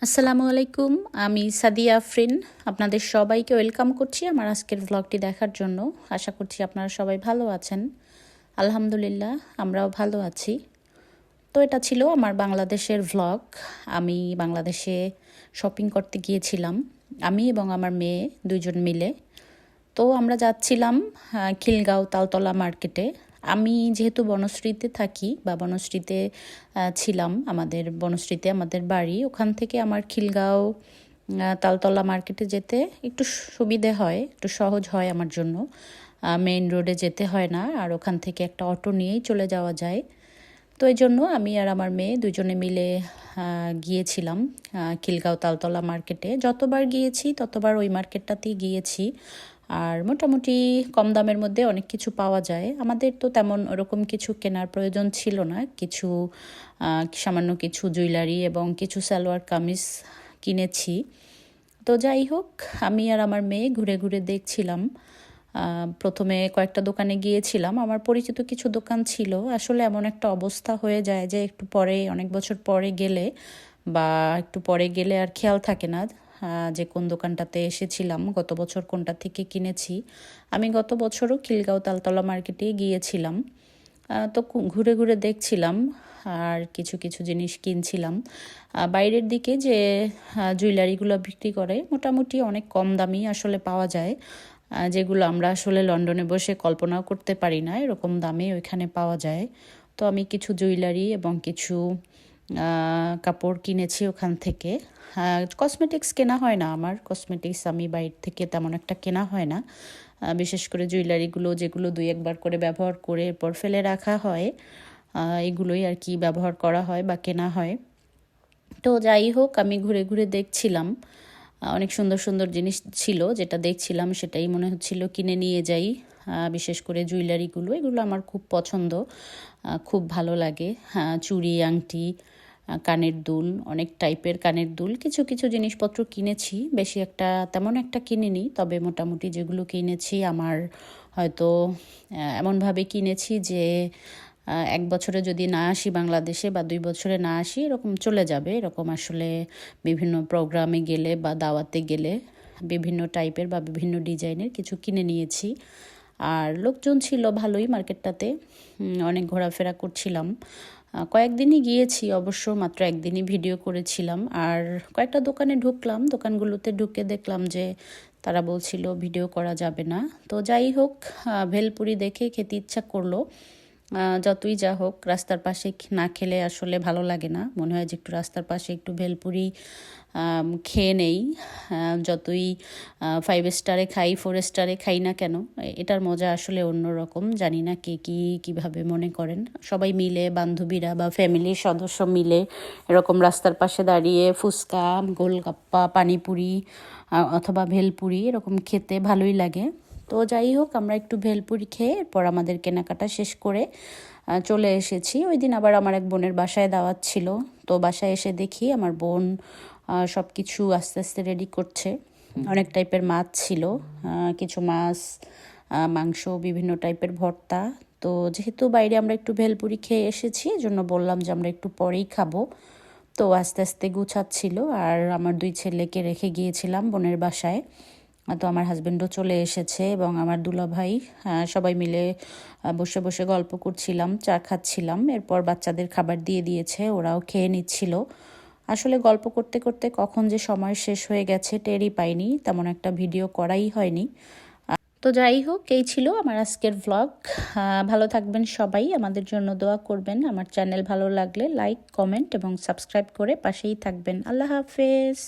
আসসালামু আলাইকুম। আমি সাদিয়া আফরিন। আপনাদের সবাইকে ওয়েলকাম করছি আমার আজকের ভ্লগটি দেখার জন্য। আশা করছি আপনারা সবাই ভালো আছেন। আলহামদুলিল্লাহ আমরাও ভালো আছি। তো এটা ছিল আমার বাংলাদেশের ভ্লগ। আমি বাংলাদেশে শপিং করতে গিয়েছিলাম, আমি এবং আমার মেয়ে দুইজন মিলে। তো আমরা যাচ্ছিলাম খিলগাঁও তালতলা মার্কেটে। আমি যেহেতু বনশ্রীতে থাকি বা বনশ্রীতে ছিলাম, আমাদের বনশ্রীতে আমাদের বাড়ি, ওখান থেকে আমার খিলগাঁও তালতলা মার্কেটে যেতে একটু সুবিধে হয়, একটু সহজ হয় আমার জন্য। মেইন রোডে যেতে হয় না, আর ওখান থেকে একটা অটো নিয়েই চলে যাওয়া যায়। তো এই জন্য আমি আর আমার মেয়ে দুজনে মিলে গিয়েছিলাম খিলগাঁও তালতলা মার্কেটে। যতবার গিয়েছি ততবার ওই মার্কেটটাতেই গিয়েছি। আর মোটামুটি কম দামের মধ্যে অনেক কিছু পাওয়া যায়। আমাদের তো তেমন ওরকম কিছু কেনার প্রয়োজন ছিল না। কিছু সামান্য কিছু জুয়েলারি এবং কিছু সালোয়ার কামিজ কিনেছি। তো যাই হোক, আমি আর আমার মেয়ে ঘুরে ঘুরে দেখছিলাম। প্রথমে কয়েকটা দোকানে গিয়েছিলাম, আমার পরিচিত কিছু দোকান ছিল। আসলে এমন একটা অবস্থা হয়ে যায় যে একটু পরে, অনেক বছর পরে গেলে বা একটু পরে গেলে আর খেয়াল থাকে না যে কোন দোকানটাতে এসেছিলাম, গত বছর কোনটা থেকে কিনেছি। আমি গত বছরও খিলগাঁও তালতলা মার্কেটে গিয়েছিলাম। তো ঘুরে ঘুরে দেখছিলাম আর কিছু কিছু জিনিস কিনছিলাম। বাইরের দিকে যে জুয়েলারিগুলো বিক্রি করে মোটামুটি অনেক কম দামি আসলে পাওয়া যায়, যেগুলো আমরা আসলে লন্ডনে বসে কল্পনাও করতে পারি না এরকম দামে ওইখানে পাওয়া যায়। তো আমি কিছু জুয়েলারি এবং কিছু কাপড় কিনেছি ওখান থেকে। কসমেটিক্স কেনা হয় না আমার, কসমেটিক্স আমি বাইরে থেকে তেমন একটা কেনা হয় না। বিশেষ করে জুয়েলারিগুলো যেগুলো দুই একবার করে ব্যবহার করে এরপর ফেলে রাখা হয়, এগুলোই আর কি ব্যবহার করা হয় বা কেনা হয়। তো যাই হোক, আমি ঘুরে ঘুরে দেখছিলাম। অনেক সুন্দর সুন্দর জিনিস ছিল, যেটা দেখছিলাম সেটাই মনে হচ্ছিল কিনে নিয়ে যাই। বিশেষ করে জুয়েলারিগুলো, এগুলো আমার খুব পছন্দ, খুব ভালো লাগে। চুড়ি, আংটি, কানের দুল, অনেক টাইপের কানের দুল, কিছু কিছু জিনিসপত্র কিনেছি। বেশি একটা তেমন একটা কিনিনি, তবে মোটামুটি যেগুলো কিনেছি আমার হয়তো এমনভাবে কিনেছি যে এক বছরে যদি না আসি বাংলাদেশে বা 2 বছরে না আসি এরকম চলে যাবে। এরকম আসলে বিভিন্ন প্রোগ্রামে গেলে বা দাওয়াতে গেলে বিভিন্ন টাইপের বা বিভিন্ন ডিজাইনের কিছু কিনে নিয়েছি। আর লোকজন ছিল ভালোই মার্কেটটাতে, অনেক ঘোরাফেরা করছিলাম। কয়েকদিনই গিয়েছি অবশ্য, মাত্র একদিনই ভিডিও করেছিলাম। আর কয়েকটা দোকানে ঢুকলাম, দোকানগুলোতে ঢুকে দেখলাম যে তারা বলছিল ভিডিও করা যাবে না। তো যাই হোক, ভেলপুরি দেখে খেতে ইচ্ছা করলো। যতই যা হোক, রাস্তার পাশে না খেলে আসলে ভালো লাগে না, মনে হয় যে একটু রাস্তার পাশে একটু ভেলপুরি খেয়ে নেই। যতই 5 স্টারে খাই, 4 স্টারে খাই না কেন, এটার মজা আসলে অন্যরকম। জানি না কে কীভাবে মনে করেন। সবাই মিলে, বান্ধবীরা বা ফ্যামিলির সদস্য মিলে এরকম রাস্তার পাশে দাঁড়িয়ে ফুচকা, গোলগাপ্পা, পানিপুরি অথবা ভেলপুরি এরকম খেতে ভালোই লাগে। তো যাই হোক, আমরা একটু ভেলপুরি খেয়ে এরপর আমাদের কেনাকাটা শেষ করে চলে এসেছি। ওই দিন আবার আমার এক বোনের বাসায় দাওয়াত ছিল। তো বাসায় এসে দেখি আমার বোন সব কিছু আস্তে আস্তে রেডি করছে। অনেক টাইপের মাছ ছিল, কিছু মাছ, মাংস, বিভিন্ন টাইপের ভর্তা। তো যেহেতু বাইরে আমরা একটু ভেলপুরি খেয়ে এসেছি, এজন্য বললাম যে আমরা একটু পরেই খাবো। তো আস্তে আস্তে গুছাচ্ছিল, আর আমার 2 ছেলেকে রেখে গিয়েছিলাম বোনের বাসায়। তো আমার হাজব্যান্ডও চলে এসেছে এবং আমার দুলাভাই, সবাই মিলে বসে বসে গল্প করছিলাম, চা খাচ্ছিলাম। এরপর বাচ্চাদের খাবার দিয়ে দিয়েছে, ওরাও খেয়ে নিচ্ছিল। আসলে গল্প করতে করতে কখন যে সময় শেষ হয়ে গেছে টেরই পাইনি, তেমন একটা ভিডিও করাই হয়নি। তো যাই হোক, এই ছিল আমার আজকের ভ্লগ। ভালো থাকবেন সবাই, আমাদের জন্য দোয়া করবেন। আমার চ্যানেল ভালো লাগলে লাইক, কমেন্ট এবং সাবস্ক্রাইব করে পাশেই থাকবেন। আল্লাহ হাফেজ।